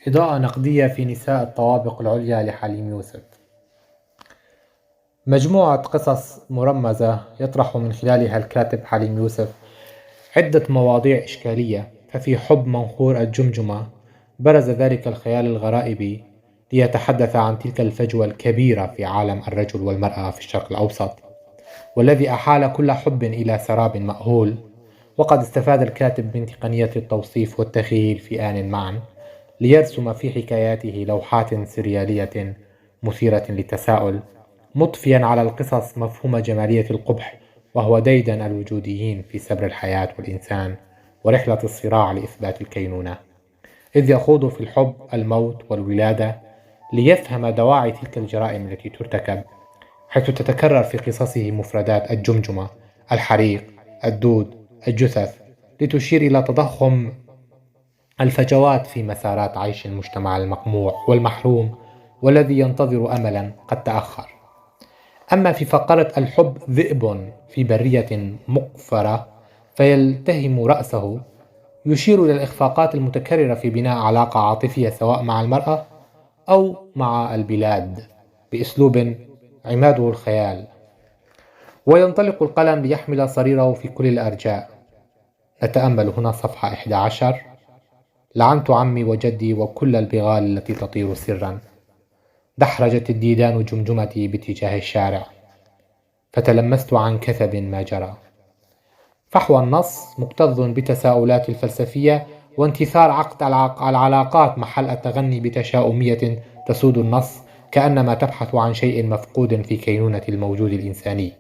إضاءة نقدية في نساء الطوابق العليا لحليم يوسف. مجموعة قصص مرمزة يطرح من خلالها الكاتب حليم يوسف عدة مواضيع إشكالية. ففي حب منخور الجمجمة برز ذلك الخيال الغرائبي ليتحدث عن تلك الفجوة الكبيرة في عالم الرجل والمرأة في الشرق الأوسط، والذي أحال كل حب إلى سراب مأهول. وقد استفاد الكاتب من تقنية التوصيف والتخيل في آن معا ليرسم في حكاياته لوحات سريالية مثيرة للتساؤل، مضفيا على القصص مفهوم جمالية القبح، وهو ديدن الوجوديين في سبر الحياة والإنسان ورحلة الصراع لإثبات الكينونة، إذ يخوض في الحب الموت والولادة ليفهم دواعي تلك الجرائم التي ترتكب، حيث تتكرر في قصصه مفردات الجمجمة، الحريق، الدود، الجثث، لتشير إلى تضخم الفجوات في مسارات عيش المجتمع المقموع والمحروم والذي ينتظر أملا قد تأخر. أما في فقرة الحب ذئب في برية مقفرة فيلتهم رأسه، يشير إلى الإخفاقات المتكررة في بناء علاقة عاطفية سواء مع المرأة أو مع البلاد بأسلوب عماده الخيال. وينطلق القلم ليحمل صريره في كل الأرجاء. نتأمل هنا صفحة 11: لعنت عمي وجدي وكل البغال التي تطير سرا، دحرجت الديدان جمجمتي باتجاه الشارع، فتلمست عن كثب ما جرى. فحوى النص مكتظ بتساؤلات الفلسفية وانتثار عقد العلاقات محل التغني بتشاؤمية تسود النص، كأنما تبحث عن شيء مفقود في كينونة الموجود الإنساني.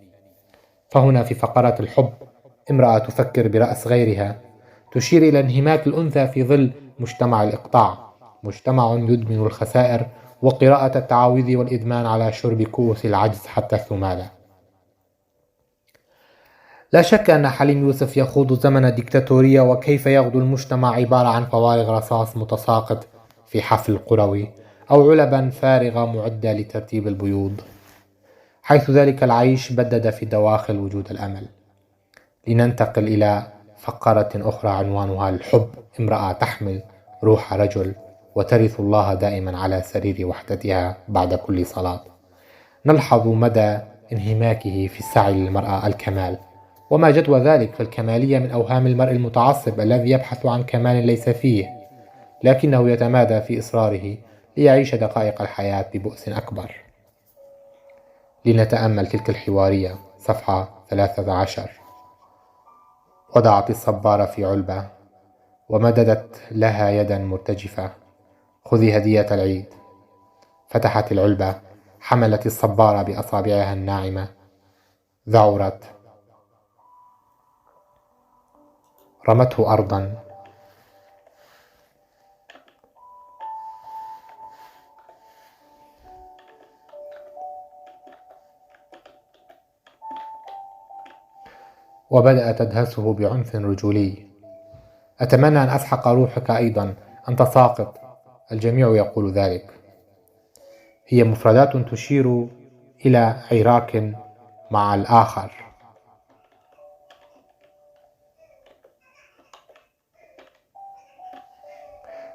فهنا في فقرة الحب امرأة تفكر برأس غيرها، تشير إلى انهماك الأنثى في ظل مجتمع الإقطاع، مجتمع يدمن الخسائر وقراءة التعاويذ والإدمان على شرب كؤوس العجز حتى الثمالة. لا شك أن حليم يوسف يخوض زمن الديكتاتورية، وكيف يغدو المجتمع عبارة عن فوارغ رصاص متساقط في حفل قروي أو علبا فارغة معدة لترتيب البيوض، حيث ذلك العيش بدد في دواخل وجود الأمل. لننتقل إلى فقرة أخرى عنوانها الحب امرأة تحمل روح رجل وترث الله دائما على سرير وحدتها بعد كل صلاة. نلحظ مدى انهماكه في السعي للمرأة الكمال، وما جدوى ذلك، فالكمالية من أوهام المرء المتعصب الذي يبحث عن كمال ليس فيه، لكنه يتمادى في إصراره ليعيش دقائق الحياة ببؤس أكبر. لنتأمل تلك الحوارية، صفحة 13: وضعت الصبارة في علبة ومددت لها يدا مرتجفة، خذي هدية العيد. فتحت العلبة، حملت الصبارة بأصابعها الناعمة، ذعرت، رمته أرضا، وبدأت تدهسه بعنف رجولي. أتمنى أن أسحق روحك أيضا، أنت ساقط، الجميع يقول ذلك. هي مفردات تشير إلى عراك مع الآخر.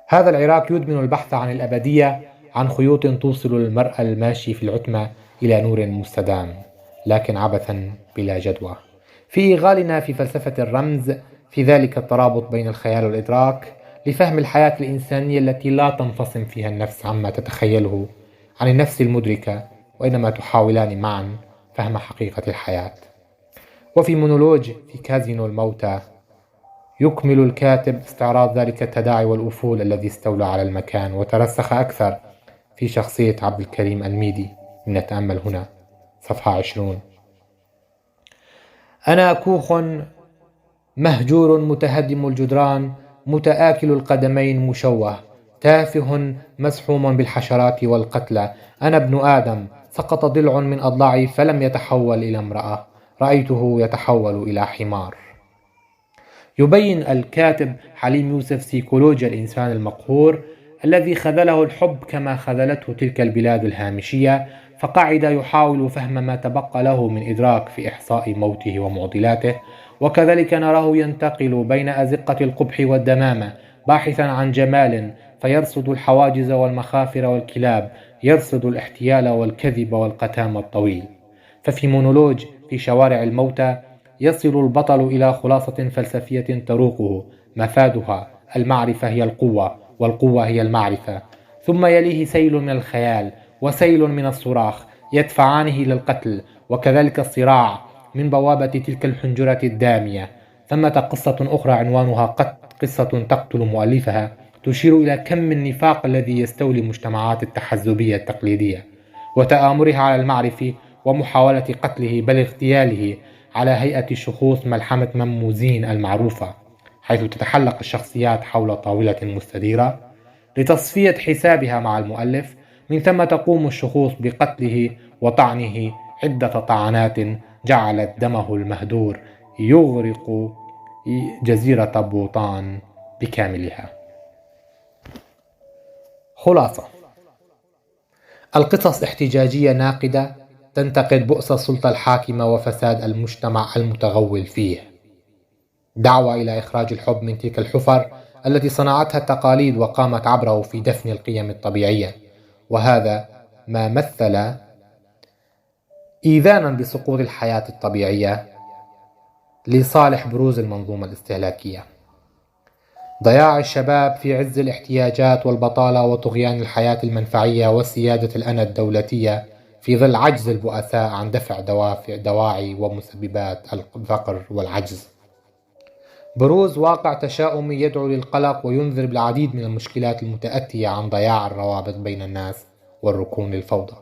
هذا العراك يدمن البحث عن الأبدية، عن خيوط توصل المرء الماشي في العتمة إلى نور مستدام، لكن عبثا بلا جدوى. في إيغالنا في فلسفة الرمز في ذلك الترابط بين الخيال والإدراك لفهم الحياة الإنسانية التي لا تنفصم فيها النفس عما تتخيله عن النفس المدركة، وإنما تحاولان معا فهم حقيقة الحياة. وفي مونولوج في كازينو الموتى يكمل الكاتب استعراض ذلك التداعي والأفول الذي استولى على المكان وترسخ أكثر في شخصية عبد الكريم الميدي. نتأمل هنا صفحة 20: أنا كوخ مهجور متهدم الجدران، متآكل القدمين مشوه، تافه مسحوم بالحشرات والقتلى. أنا ابن آدم، سقط ضلع من أضلاعي فلم يتحول إلى امرأة، رأيته يتحول إلى حمار. يبين الكاتب حليم يوسف سيكولوجيا الإنسان المقهور الذي خذله الحب كما خذلته تلك البلاد الهامشية، فقعد يحاول فهم ما تبقى له من إدراك في إحصاء موته ومعضلاته. وكذلك نراه ينتقل بين أزقة القبح والدمامة باحثا عن جمال، فيرصد الحواجز والمخافر والكلاب، يرصد الاحتيال والكذب والقتام الطويل. ففي مونولوج في شوارع الموتى يصل البطل إلى خلاصة فلسفية تروقه مفادها: المعرفة هي القوة، والقوة هي المعرفة. ثم يليه سيل من الخيال وسيل من الصراخ يدفعانه للقتل، وكذلك الصراع من بوابة تلك الحنجرة الدامية. ثمة قصة أخرى عنوانها قصة تقتل مؤلفها تشير إلى كم النفاق الذي يستولي المجتمعات التحزبية التقليدية، وتآمرها على المعرف ومحاولة قتله بل اغتياله على هيئة شخوص ملحمة مموزين المعروفة، حيث تتحلق الشخصيات حول طاولة مستديرة لتصفية حسابها مع المؤلف. من ثم تقوم الشخوص بقتله وطعنه عدة طعنات جعلت دمه المهدور يغرق جزيرة بوطان بكاملها. خلاصة: القصص احتجاجية ناقدة تنتقد بؤس السلطة الحاكمة وفساد المجتمع المتغول فيه، دعوة إلى إخراج الحب من تلك الحفر التي صنعتها التقاليد وقامت عبره في دفن القيم الطبيعية، وهذا ما مثل إيذانا بسقوط الحياة الطبيعية لصالح بروز المنظومة الاستهلاكية. ضياع الشباب في عز الاحتياجات والبطالة وطغيان الحياة المنفعية وسيادة الأنا الدولتية في ظل عجز البؤساء عن دفع دواعي ومسببات الفقر والعجز. بروز واقع تشاؤمي يدعو للقلق وينذر بالعديد من المشكلات المتأتية عن ضياع الروابط بين الناس والركون للفوضى.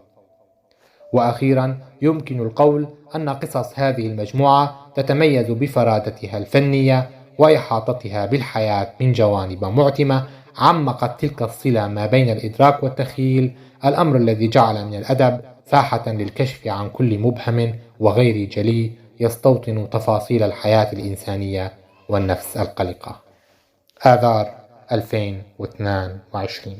وأخيرا يمكن القول أن قصص هذه المجموعة تتميز بفرادتها الفنية وإحاطتها بالحياة من جوانب معتمة عمقت تلك الصلة ما بين الإدراك والتخيل، الأمر الذي جعل من الأدب ساحة للكشف عن كل مبهم وغير جلي يستوطن تفاصيل الحياة الإنسانية والنفس القلقة. آذار 2022.